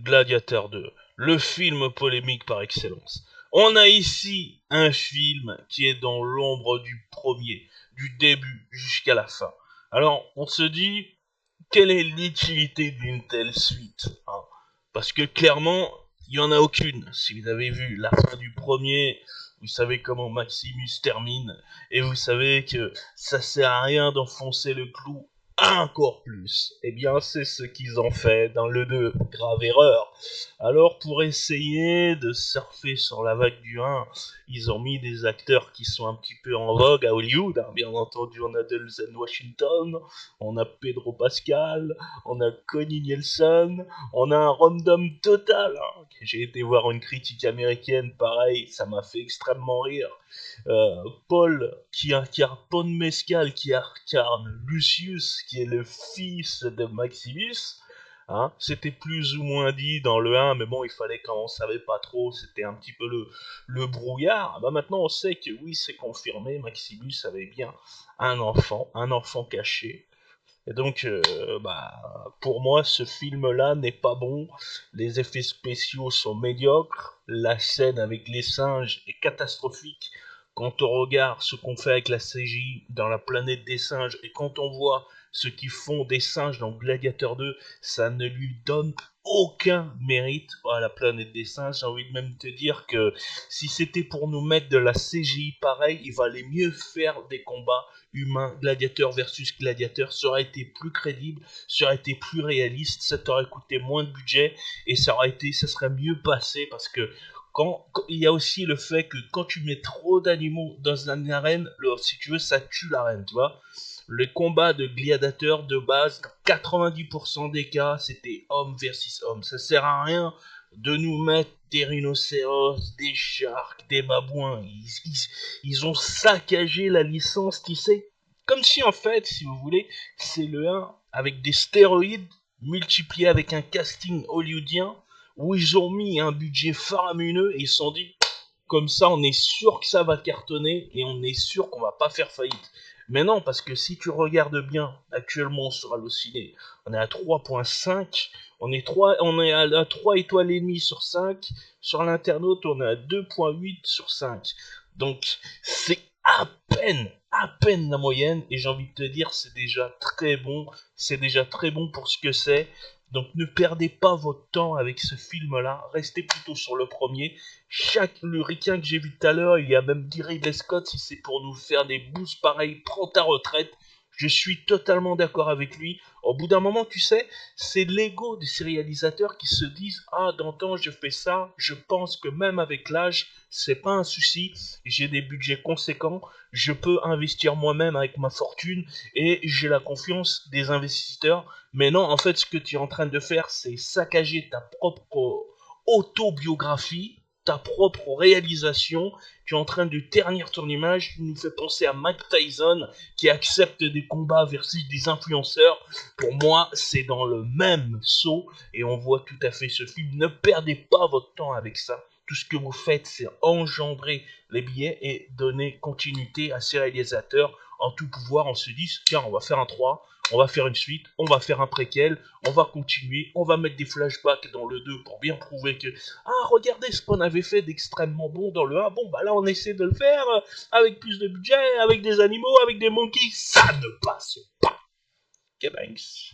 Gladiator 2, le film polémique par excellence. On a ici un film qui est dans l'ombre du premier, du début jusqu'à la fin. Alors, on se dit, quelle est l'utilité d'une telle suite, hein? Parce que clairement, il n'y en a aucune. Si vous avez vu la fin du premier, vous savez comment Maximus termine, et vous savez que ça sert à rien d'enfoncer le clou encore plus. Eh bien, c'est ce qu'ils ont fait dans le 2. Grave erreur. Alors, pour essayer de surfer sur la vague du 1, ils ont mis des acteurs qui sont un petit peu en vogue à Hollywood, hein. Bien entendu, on a Denzel Washington, on a Pedro Pascal, on a Connie Nielsen, on a un random total, hein. J'ai été voir une critique américaine, pareil, ça m'a fait extrêmement rire. Paul, qui incarne Paul Mescal, qui incarne Lucius, qui est le fils de Maximus. Hein, c'était plus ou moins dit dans le 1, mais bon, il fallait quand on savait pas trop, c'était un petit peu le brouillard. Bah maintenant, on sait que oui, c'est confirmé, Maximus avait bien un enfant caché. Et donc, pour moi, ce film-là n'est pas bon. Les effets spéciaux sont médiocres. La scène avec les singes est catastrophique. Quand on regarde ce qu'on fait avec la CGI dans la planète des singes et quand on voit ce qu'ils font des singes dans Gladiator 2, ça ne lui donne aucun mérite à la planète des singes. J'ai envie de même te dire que si c'était pour nous mettre de la CGI pareil, il valait mieux faire des combats humains, gladiateur versus gladiateur, ça aurait été plus crédible, ça aurait été plus réaliste, ça t'aurait coûté moins de budget et ça serait mieux passé parce que il y a aussi le fait que quand tu mets trop d'animaux dans une arène, si tu veux, ça tue l'arène, tu vois. Le combat de gladiateurs de base, dans 90% des cas, c'était homme versus homme. Ça sert à rien de nous mettre des rhinocéros, des sharks, des babouins. Ils ont saccagé la licence, tu sais. Comme si en fait, si vous voulez, c'est le 1 avec des stéroïdes multipliés avec un casting hollywoodien où ils ont mis un budget faramineux et ils se sont dit comme ça on est sûr que ça va cartonner et on est sûr qu'on va pas faire faillite. Mais non, parce que si tu regardes bien, actuellement sur Allociné, on est à 3.5, on est à 3 étoiles et demie sur 5, sur l'internaute on est à 2.8 sur 5. Donc c'est à peine la moyenne, et j'ai envie de te dire, c'est déjà très bon pour ce que c'est. Donc ne perdez pas votre temps avec ce film-là, restez plutôt sur le premier. Le ricain que j'ai vu tout à l'heure, il y a même dit Ridley Scott, si c'est pour nous faire des boosts pareils, prends ta retraite. Je suis totalement d'accord avec lui. Au bout d'un moment, tu sais, c'est l'ego de ces réalisateurs qui se disent ah, d'antan je fais ça, je pense que même avec l'âge, c'est pas un souci, j'ai des budgets conséquents, je peux investir moi-même avec ma fortune et j'ai la confiance des investisseurs. Mais non, en fait, ce que tu es en train de faire, c'est saccager ta propre autobiographie, ta propre réalisation. Tu es en train de ternir ton image. Tu nous fais penser à Mike Tyson qui accepte des combats versus des influenceurs. Pour moi, c'est dans le même saut et on voit tout à fait ce film. Ne perdez pas votre temps avec ça. Tout ce que vous faites, c'est engendrer les billets et donner continuité à ces réalisateurs en tout pouvoir. On se dit, tiens, on va faire un 3, on va faire une suite, on va faire un préquel, on va continuer, on va mettre des flashbacks dans le 2 pour bien prouver que ah, regardez ce qu'on avait fait d'extrêmement bon dans le 1, bon bah là on essaie de le faire avec plus de budget, avec des animaux, avec des monkeys, ça ne passe pas. Kebanks.